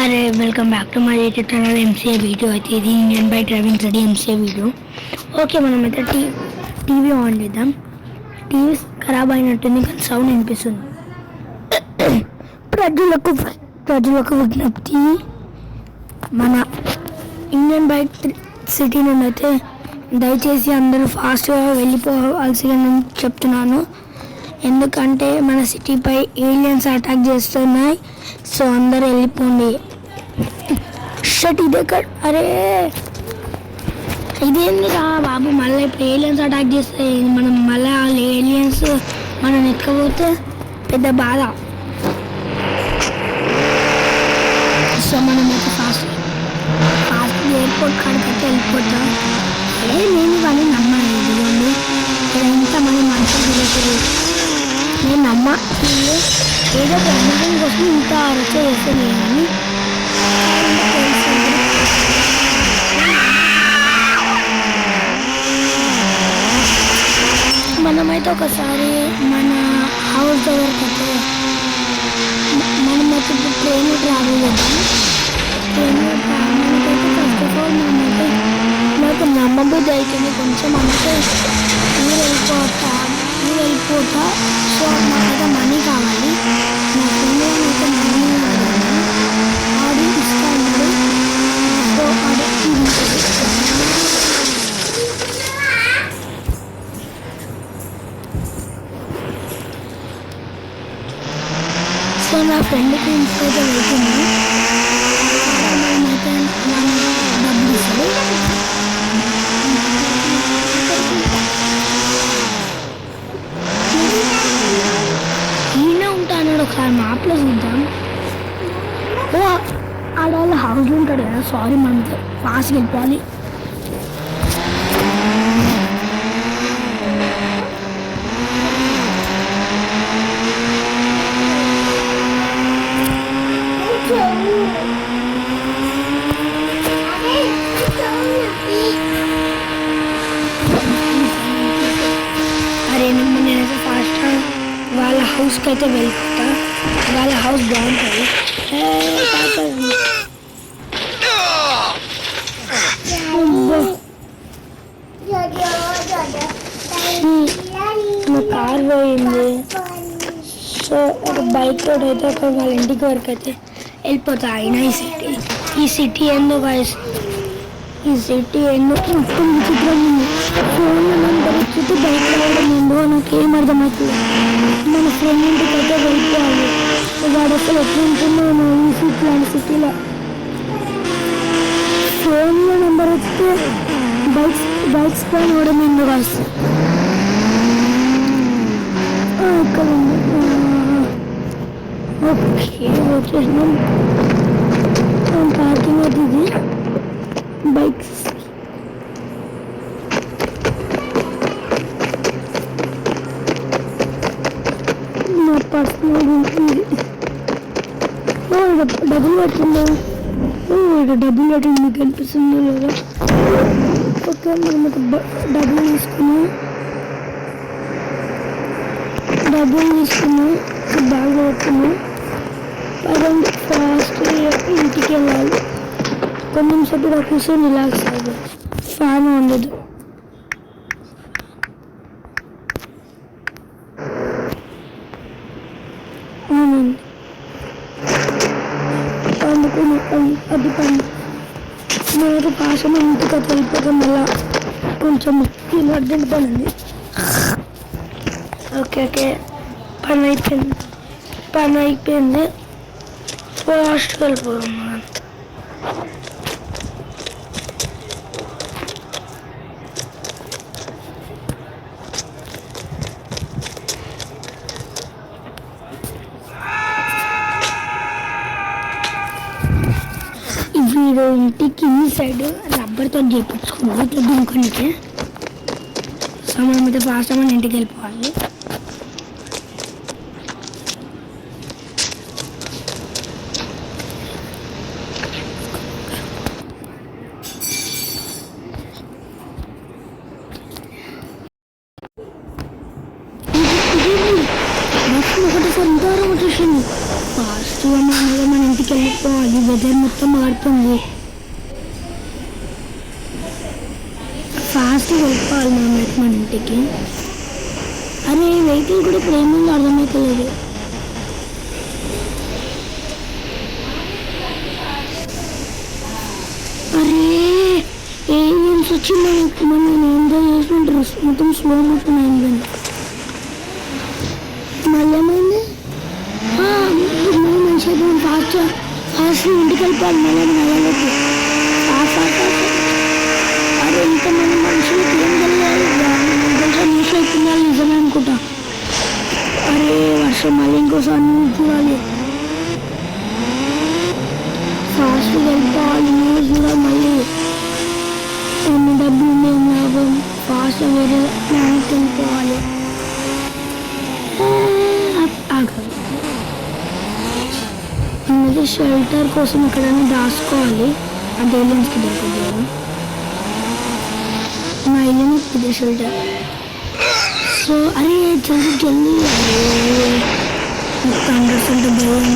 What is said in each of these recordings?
అరే welcome back to my YouTube channel MCA video. అయితే ఇది Indian by driving ready MCA video. Okay, మనం అయితే టీవీ ఆన్ చేద్దాం. టీవీ ఖరాబ్ అయినట్టుంది కానీ సౌండ్ వినిపిస్తుంది. ప్రజలకు విజ్ఞప్తి, మన ఇండియన్ బైక్ సిటీ నుండి అయితే దయచేసి అందరూ ఫాస్ట్గా వెళ్ళిపోవాల్సిగా నేను చెప్తున్నాను. ఎందుకంటే మన సిటీపై ఏలియన్స్ అటాక్ చేస్తున్నాయి. సో అందరూ వెళ్ళిపోండి. షట్ ఇదే అరే ఇదేందిరా బాబు, మళ్ళీ ఇప్పుడు ఏలియన్స్ అటాక్ చేస్తే మనం మళ్ళీ ఏలియన్స్ మనం ఎత్తుకపోతే పెద్ద బాధ. సో మనం అయితే ఫాస్ట్ ఎయిర్పోర్ట్ కాడికైతే వెళ్ళిపోతాం. నేను ఇవన్నీ నమ్మాలి. ఇదిగోండి ఎంతమంది మనుషులు తిరుగుతుంది. నేను ఏదో ప్రమాదం కోసం ఇంత రచ్చ చేస్తాను. కానీ మనమైతే ఒకసారి మన హౌస్ దగ్గరికి అయితే మనమైతే ఇప్పుడు ట్రైన్ ట్రావెల్ చేద్దాం. మనకైతే ఫస్ట్ ఆఫ్ ఆల్ మనమైతే నాకు నమ్మబుద్ధి అవుతుంది కొంచెం. అంటే మీరు వెళ్ళిపోతా. సో నాకైతే మనీ కావాలి. నా ఫ్రెండ్ అయితే మనీ ఆడి ఇస్తాను. సో ఆడి సో నా ఫ్రెండ్కి ఇంటికైతే వెళ్తుంది. మేమైతే డబ్బులు ఇస్తాడు. ఒకసారి మ్యాప్లో చూద్దాం. ఆడవాళ్ళ హౌస్లో ఉంటాడు కదా. సారీ, మనం ఫాస్ట్గా వెళ్ళిపోవాలి. అరే నేనైతే ఫాస్ట్గా వాళ్ళ హౌస్కి అయితే వెళ్ళిపోతా. వాళ్ళ హౌస్ బాగుంటుంది. కార్ పోయింది. సో ఒక బైక్ రోడ్ అయితే ఒక వాళ్ళ ఇంటికి వరకు అయితే వెళ్ళిపోతా. అయినా ఈ సిటీ ఎందుకు మొత్తం విచిత్రం ఉంది. ఫోన్ నెంబర్ ఇచ్చి బైక్ రావడం ఏందో నాకేం అర్థమవుతుంది. మన ఫ్రెండ్ ఇంటికి అయితే వెళ్ళిపోవాలి. వాడు అసలు ఎట్లా ఉంటున్నాను ఇలాంటి సిటీలో. ఫోన్లో నెంబర్ వస్తే బైక్స్ పైన కూడా ఎందుకు వస్తుంది. ఇక్కడ ఉంది. ఓకే, వచ్చేసినాం. పార్కింగ్ అవుతుంది బైక్స్. నా పర్సనల్ డబ్బులు పట్టిందా? డబ్బులు పట్టింది మీకు కనిపిస్తుందో లేదా? ఓకే, మనం డబ్బులు తీసుకున్నాం. బాగా పడుతున్నాం. పదండి ఫాస్ట్ ఇంటికి వెళ్ళాలి. కొంచెం సేపు కూర్చొని రిలాక్స్ అవ్వదు. ఫ్యాన్ ఉండదు. అవునండి, అందుకుని అది పని. నేను పాసం ఇంటికి వెళ్ళిపోతాం. మళ్ళా కొంచెం అర్జెంట్ పని ఉంది. ఓకే, పని అయిపోయింది. ఫాస్ట్గా వెళ్ళిపోదాం. వీడు ఇంటికి ఈ సైడ్ రబ్బర్తో చేయించుకున్నాం ఇట్లా దుంకునికి. సో మనం అయితే ఫాస్ట్గా మన ఇంటికి వెళ్ళిపోవాలి. ఒకటి సొంత వచ్చేసింది. ఫాస్ట్గా మన ఇంటికి వెళ్ళి వెళ్ళిపోవాలి, వెదర్ మొత్తం మారుతుంది, ఫాస్ట్గా వెళ్ళిపోవాలి మనం మన ఇంటికి. అరే వెహికల్ కూడా ఇప్పుడు ఏమైందో అర్థమవుతలేదు. అరే ఏలియన్స్ వచ్చి మనం ఎంజాయ్ చేసినట్టు మొత్తం స్లో మోషన్ అయింది. మళ్ళీ ఏమైంది? మంచిగా ఫాస్ట్ ఇంటికి వెళ్ళిపోవాలి. మళ్ళీ నల్లలోకి అరే ఇంతమంది మనుషులకి ఏం తెలియాలి? న్యూస్ అయిపోయింది నిజమే అనుకుంటా. అరే వర్షం మళ్ళీ ఇంకోసారి న్యూస్ చూడాలి, ఫాస్ట్గా వెళ్ళిపోవాలి, న్యూస్ చూడాలి. మళ్ళీ ఎన్ని డబ్బులు ఉన్నాయి లాభం, ఫాస్ట్గా వేరే ప్లాన్కి వెళ్ళిపోవాలి. అందుకే షెల్టర్ కోసం ఎక్కడైనా దాచుకోవాలి, అంటే ఏలియన్స్కి దొరకదు. మా ఇల్లు పెద్ద షెల్టర్. సో అరే జల్దీ జల్దీ థండర్స్ అంటే భయం.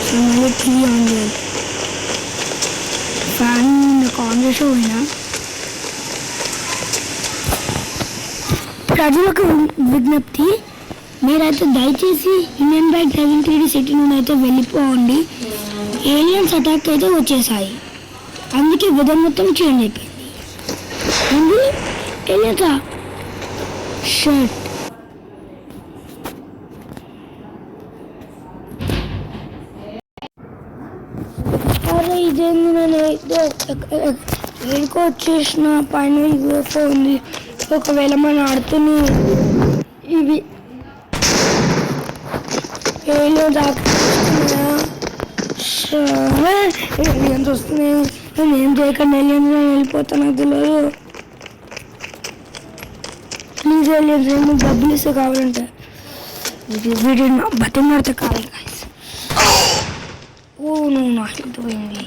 సో మళ్ళీ టీవీ ఆన్ చేయాలి. ఫ్యాన్ నాకు ఆన్ చేసే పోయినా. ప్రజలకు విజ్ఞప్తి, మీరైతే దయచేసి Indian bike driving 3D city నుండి అయితే వెళ్ళిపోండి. ఏలియన్స్ అటాక్ అయితే వచ్చేసాయి, అందుకే వెదర్ మొత్తం చేంజ్ అయిపోయింది. ఏంది ఏలియన్సా? షర్ట్ అరే ఇదేంది, నేను ఎక్కడికో వచ్చేసిన, పైన యూఎఫ్ఓ ఉంది. ఒకవేళ మన ఆడుతుని ఇవి ఏలియన్స్ వస్తున్నాయి. నేను ఏం చేయకుండా ఏలియన్స్ వెళ్ళిపోతాను, నాకు తెలియదు. ప్లీజ్ ఏలియన్స్ ఏమో డబ్బులు ఇస్తే కావాలంటే వీడి బతిని పడితే కావాలి. ఓ నువ్వు నా హెల్త్ పోయింది.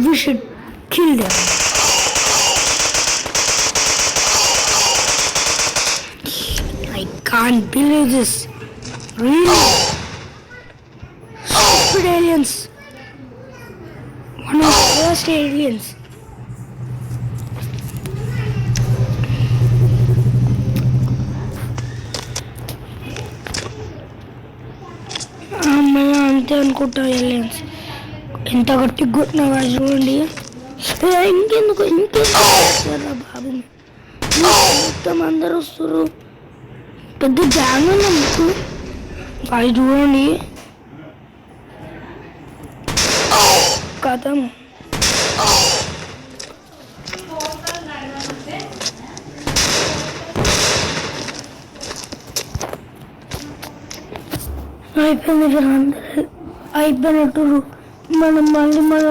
We should kill them. I can't believe this. Really? Stupid aliens. One of the worst aliens. అంతే అనుకుంటా. ఏలియన్స్ ఎంత గట్టి కొట్టినావా చూడండి. ఇంకెందుకు వస్తారా బాబు, మొత్తం అందరు వస్తారు, పెద్ద గ్యాంగ్ ఉన్నా మీకు. అది చూడండి కథం. అయిపోయినట్టు మనం మళ్ళీ మన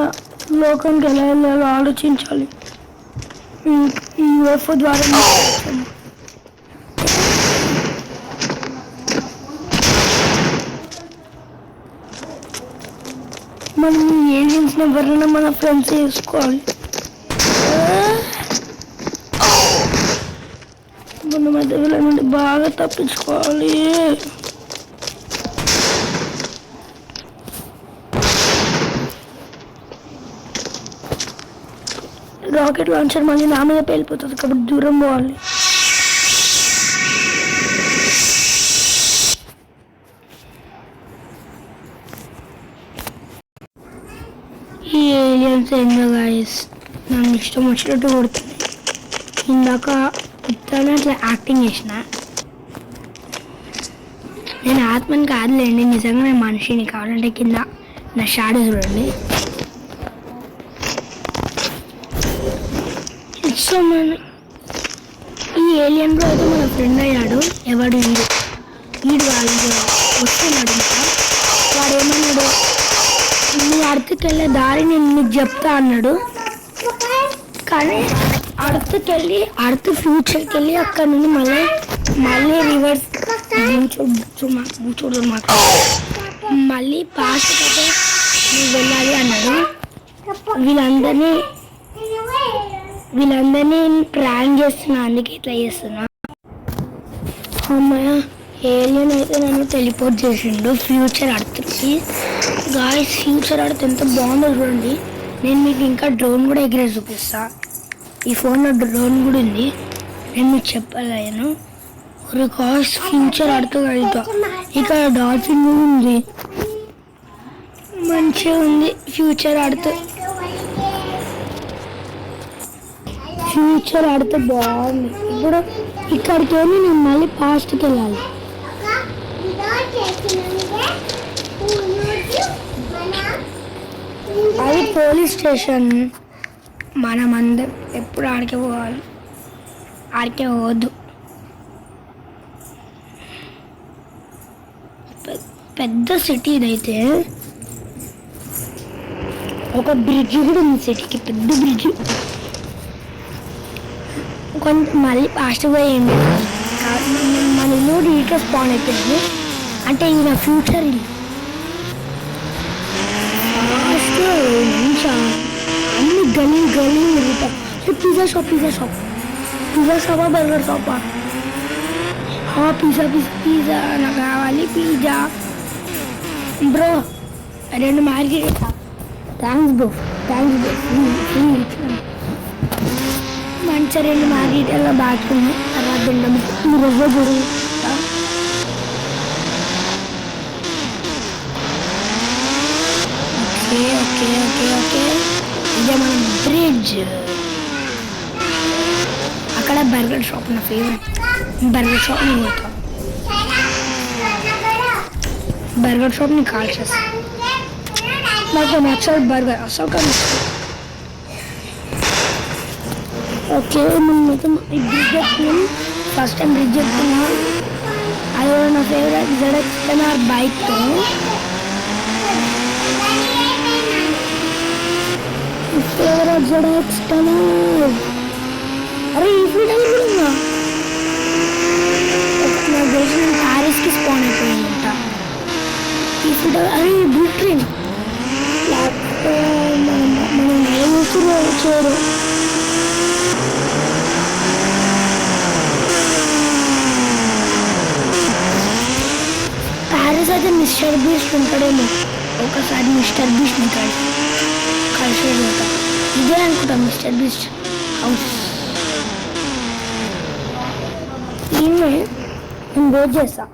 లోకానికి ఎలా వెళ్ళాలో ఆలోచించాలి. ఈ యూఎఫ్ఓ ద్వారా మనం ఈ ఏలియన్స్ని ఎవరైనా మన ఫ్రెండ్స్ చేసుకోవాలి. మన మధ్య వీళ్ళ బాగా తప్పించుకోవాలి. రాకెట్ లాంచర్ మళ్ళీ నా మీద పేలిపోతుంది కాబట్టి దూరం పోవాలి. ఈ ఏలియన్స్ ఏందో గాయస్ నన్ను ఇష్టం వచ్చినట్టు కొడుతుంది. ఇందాక ఇట్లానే అట్లా యాక్టింగ్ చేసిన. నేను ఆత్మని కాదులేండి, నిజంగా నేను మనిషిని. కావాలంటే కింద నా షాడో చూడండి. సో ఈ ఏలియన్లో అయితే మన ఫ్రెండ్ అయ్యాడు. ఎవడు వీడు వాళ్ళు వస్తున్నాడు. ఇంకా వాడు ఏమన్నాడు, నీ అర్త్కి వెళ్ళే దారి నేను నీకు చెప్తా అన్నాడు. కానీ అర్త్కి వెళ్ళి ఫ్యూచర్కి వెళ్ళి అక్కడ నుండి మళ్ళీ రివర్స్ చూడు మాకు మళ్ళీ పాస్ట్కి అయితే నువ్వు వెళ్ళాలి అన్నాడు. వీళ్ళందరినీ ప్రాంక్ చేస్తున్నా, అందుకే ఇట్లా చేస్తున్నా. అమ్మాయ ఏలియన్ అయితే నన్ను టెలిపోర్ట్ చేసిండు ఫ్యూచర్ అర్త్కి. గాయస్ ఫ్యూచర్ అర్త్ ఎంత బాగుందో చూడండి. నేను మీకు ఇంకా డ్రోన్ కూడా ఎగిరే చూపిస్తా. ఈ ఫోన్లో డ్రోన్ కూడా ఉంది, నేను మీకు చెప్పలేను. ఒక గాయస్ ఫ్యూచర్ అర్త్ అయితే ఇక్కడ డాల్ఫిన్ కూడా ఉంది, మంచిగా ఉంది ఫ్యూచర్ అర్త్. ఫ్యూచర్ అర్త్ బాగుంది. ఇప్పుడు ఇక్కడికి వెళ్ళి నేను మళ్ళీ పాస్ట్కి వెళ్ళాలి. అది పోలీస్ స్టేషన్. మనం అందరం ఎప్పుడు ఆడికే పోవాలి, ఆడికే పోవద్దు. పెద్ద సిటీ ఇదైతే. ఒక బ్రిడ్జ్ కూడా ఉంది సిటీకి, పెద్ద బ్రిడ్జ్. కొంచెం మళ్ళీ ఫాస్ట్ పోయింది. మన ఇల్లు రీటర్ స్పాన్ అయిపోయింది, అంటే ఇది నా ఫ్యూచర్ ఇల్లు. ఫాస్ట్ అన్ని గలీ గలీ రీటర్. Pizza shop, pizza shop, pizza షాపా బర్గర్ షాపా? పిజ్జా పిజ్జా పిజ్జా నాకు కావాలి pizza. Bro 2 market. Thanks bro, thanks bro. మంచిగా 2 మార్కెట్లో బాగుంది. తర్వాత తింటాము. ఈరోజు గుడి ఓకే ఓకే ఓకే ఓకే. ఇదే మన బ్రిడ్జ్. అక్కడ బర్గర్ షాప్ నా ఫేవరెట్. బర్గర్ షాప్ని పోతాం. బర్గర్ షాప్ని కాల్ చేస్తాం. నాకు నచ్చదు బర్గర్ అసలు కానీ. ఓకే మొత్తం ఈ బ్రిడ్జ్ ఎక్కుతున్నాం. ఫస్ట్ టైం బ్రిడ్జ్ ఎక్కుతున్నాం. అది కూడా నా ఫేవరెట్ ZX-10R బైక్తో. Favourite ZX-10R. అరే ఈ ఫీడ్ కూడా ఉందా? నాకు తెలిసి నేను ప్యారిస్కి స్పాన్ అయిపోయిందంట ఈ ఫీడ్. అరే బుల్ ట్రైన్ మనం ఏం చూడు. ప్యారిస్ అయితే మిస్టర్ బీస్ట్ ఉంటాడేమో. ఒకసారి మిస్టర్ బీస్ట్ని కలిసి పోతాం. ఇదే అనుకుంటా మిస్టర్ బీస్ట్ హౌస్. ఈమె నేను రోజు చేస్తా.